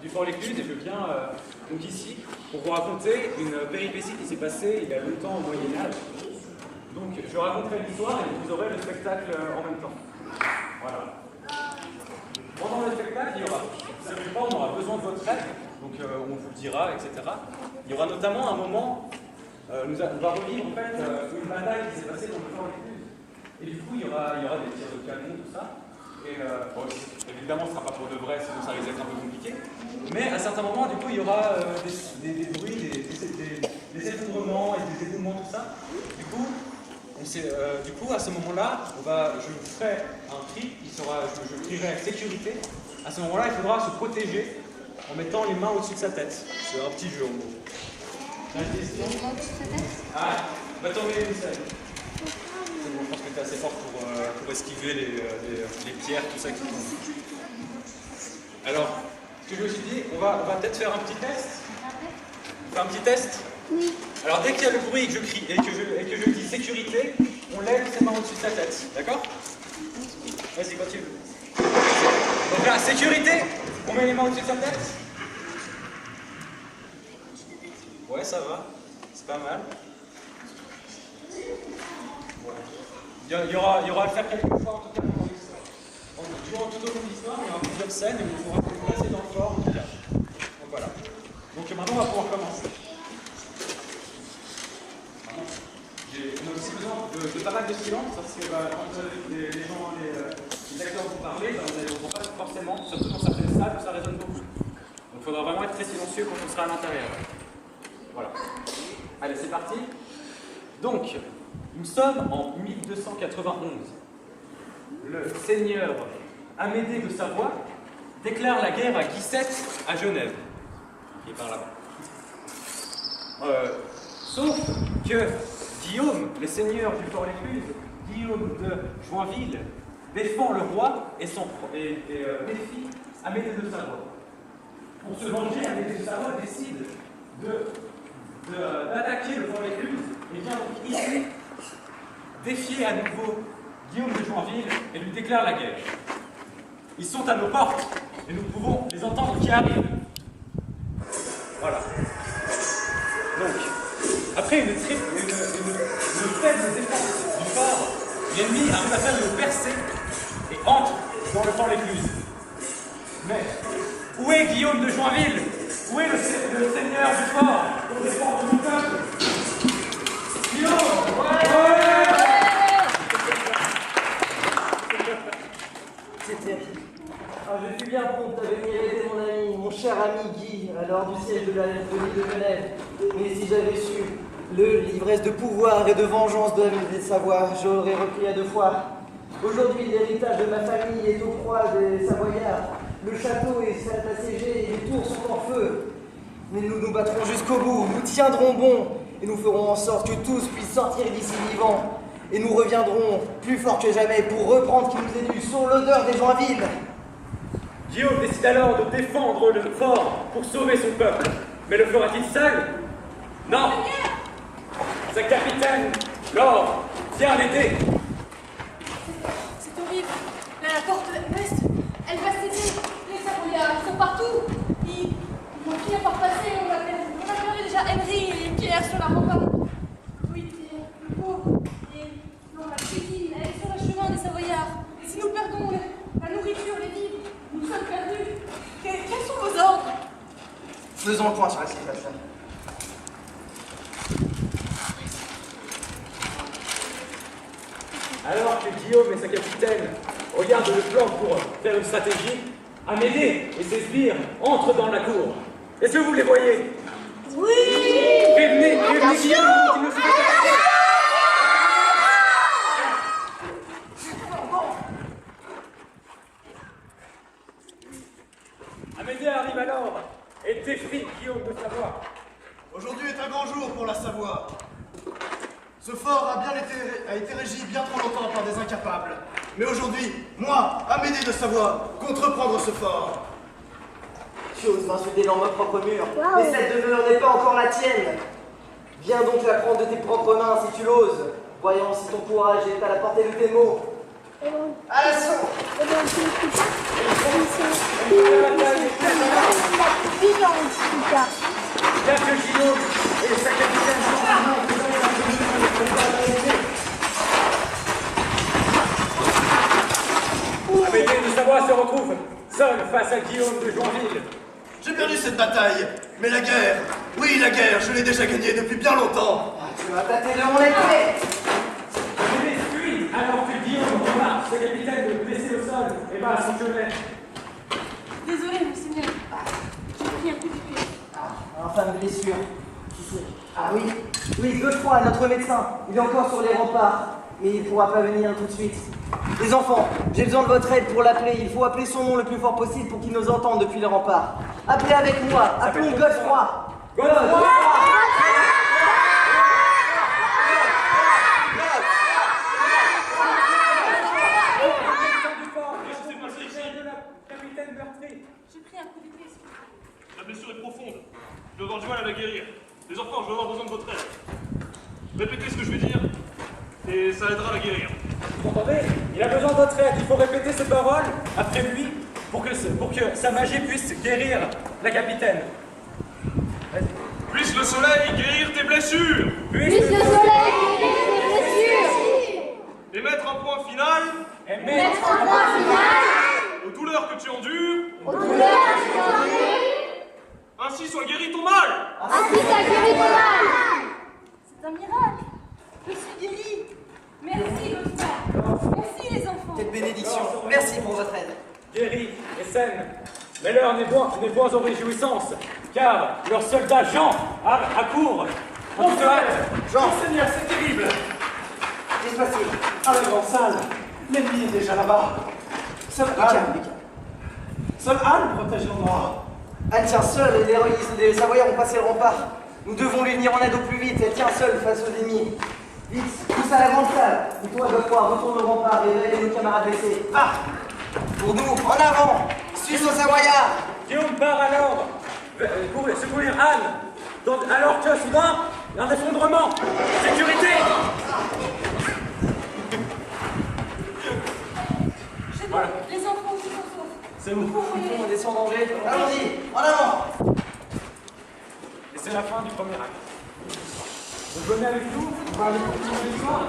du Fort Lécluse et je viens donc ici pour vous raconter une péripétie qui s'est passée il y a longtemps au Moyen-Âge. Donc je raconterai l'histoire et vous aurez le spectacle en même temps. Voilà. Pendant le spectacle, il y aura, certainement, on aura besoin de votre aide, donc on vous le dira, etc. Il y aura notamment un moment, on va revivre en fait une bataille qui s'est passée dans le Fort Lécluse. Et du coup, il y aura des tirs de canon, tout ça. Et bon, évidemment, ce ne sera pas pour de vrai, sinon ça risque d'être un peu compliqué. Mais à certains moments, du coup, il y aura des bruits, des effondrements et des éboulements, tout ça. Du coup, à ce moment-là, je ferai un cri qui sera, je crierai sécurité. À ce moment-là, il faudra se protéger en mettant les mains au-dessus de sa tête. C'est un petit jeu en gros. La question. Ah, bah t'en mets une seule. Je pense que tu es assez fort pour esquiver les pierres, tout ça qui tombe. Alors, ce que je me suis dit, on va peut-être faire un petit test. On fait un petit test? Oui. Alors, dès qu'il y a le bruit et que je crie et que je dis sécurité, on lève ses mains au-dessus de sa tête. D'accord? Vas-y, quand tu veux. Donc là, sécurité, on met les mains au-dessus de sa tête. Ouais, ça va. C'est pas mal. Il y aura à le faire quelques fois en tout cas pendant l'histoire. Durant tout au long de l'histoire, il y aura plusieurs scènes et il faudra que vous passiez dans le fort en tout cas. Donc voilà. Donc maintenant, on va pouvoir commencer. On a aussi besoin de pas mal de silence parce que quand les acteurs vous parlez, vous n'allez pas forcément, surtout dans certaines salles où ça résonne beaucoup. Donc il faudra vraiment être très silencieux quand on sera à l'intérieur. Voilà. Allez, c'est parti. Donc, nous sommes en 1291. Le seigneur Amédée de Savoie déclare la guerre à Guisette à Genève, qui est par là-bas. Sauf que Guillaume, le seigneur du Fort Lécluse, Guillaume de Joinville, défend le roi et défie Amédée de Savoie. Pour se venger, Amédée de Savoie décide d'attaquer le Fort Lécluse et vient donc ici défier à nouveau Guillaume de Joinville et lui déclare la guerre. Ils sont à nos portes et nous pouvons les entendre qui arrivent. Voilà. Donc, après une faible défense du fort, l'ennemi arrive à faire une percée et entre dans le Fort Lécluse. Mais où est Guillaume de Joinville? Où est le seigneur du fort pour défendre mon peuple? Guillaume! Ouais! C'est terrible. Ah, je suis bien prompt à venir aider mon ami, mon cher ami Guy, à l'heure du siège de la ville de Genève. Mais si j'avais su l'ivresse de pouvoir et de vengeance de Amédée de Savoie, j'aurais repris à deux fois. Aujourd'hui, l'héritage de ma famille est au froid des Savoyards. Le château est assiégé et les tours sont en feu. Mais nous nous battrons jusqu'au bout, nous tiendrons bon, et nous ferons en sorte que tous puissent sortir d'ici vivants. Et nous reviendrons plus forts que jamais pour reprendre ce qui nous est dû sur l'odeur des Joinville. Guillaume décide alors de défendre le fort pour sauver son peuple. Mais le fera-t-il seul? Non! Sa capitaine, Laure, vient l'aider. C'est horrible. Là, la porte est, elle va céder. Les Savoyards sont partout. Ils vont finir par passer. On a déjà Henry et Pierre sur la rambarde. Oui, Pierre, le pauvre. Et non, la cuisine, elle est sur le chemin des Savoyards. Si nous perdons la nourriture, les vivres, nous sommes perdus. Quels sont vos ordres? Faisons le point sur la situation. Alors que Guillaume et sa capitaine regardent le plan pour faire une stratégie, Amédée et ses sbires entrent dans la cour. Est-ce que vous les voyez? Oui! Prévenez Guillaume qu'il ne se fait pas attaquer. Amédée arrive alors et défie Guillaume de Savoie. Aujourd'hui est un grand jour pour la Savoie. Ce fort a été régi bien trop longtemps par des incapables. Mais aujourd'hui, moi, Amédée de Savoie, compte reprendre ce fort. Tu oses m'insulter dans ma propre mur, mais cette demeure n'est pas encore la tienne. Viens donc la prendre de tes propres mains si tu l'oses. Voyons si ton courage est à la portée de tes mots. À l'assaut! là. Bien que Guillaume et sa capitaine sont maintenant Amédée de Savoie se retrouve seul face à Guillaume de Joinville. J'ai perdu cette bataille, mais la guerre, oui la guerre, je l'ai déjà gagnée depuis bien longtemps. Tu vas tâter de mon épée. Amédée fuit alors que Guillaume remarque sa capitaine blessée au sol et bat à son chevet. Désolé, monseigneur. J'ai pris un coup d'épée. Enfin, de blessure. Qui c'est? Ah oui, oui, Godefroy, notre médecin. Il est encore sur les remparts, mais il ne pourra pas venir tout de suite. Les enfants, j'ai besoin de votre aide pour l'appeler. Il faut appeler son nom le plus fort possible pour qu'il nous entende depuis les remparts. Appelez avec moi, appelons Godefroy. Godefroy. J'ai pris un coup d'épée. La blessure est profonde. Je vais avoir du mal à la guérir. Les enfants, je vais avoir besoin de votre aide. Répétez ce que je vais dire, et ça aidera à la guérir. Vous entendez? Il a besoin de votre aide. Il faut répéter ces paroles après lui pour que sa magie puisse guérir la capitaine. Vas-y. Puisse le soleil guérir tes blessures, Puisse le soleil guérir tes blessures. et mettre un point final Mettre Un point final aux douleurs que tu endures. aux douleurs que tu endures. Ainsi soit guéri ton mal. Ainsi t'as guéri ton mal. C'est un miracle. Je suis guérie. Merci, Godefroy. Merci, les enfants. Quelle bénédiction. Merci pour votre aide. guérie et saine. Mais l'heure n'est point aux réjouissances, car leur soldat Jean accourt en toute hâte. Jean, Seigneur, c'est terrible. Qu'est-ce qui se passe? À la grande salle, l'ennemi est déjà là-bas. Seul Anne protège l'endroit. Elle tient seule et les Savoyards ont passé le rempart. Nous devons lui venir en aide au plus vite. Elle tient seule face aux ennemis. Vite, tous à la grande salle. Et toi, Godefroy, retourne au rempart et réveille nos camarades blessés. Ah! Pour nous, en avant! Suis aux Savoyards! Guillaume part alors pour secourir Anne, alors que soudain, un effondrement. Sécurité! C'est bon, les enfants aussi sont saufs. C'est où? On descend en danger. Allons-y, en avant! Et c'est la fin du premier acte. Vous venez avec nous? On va aller continuer l'histoire.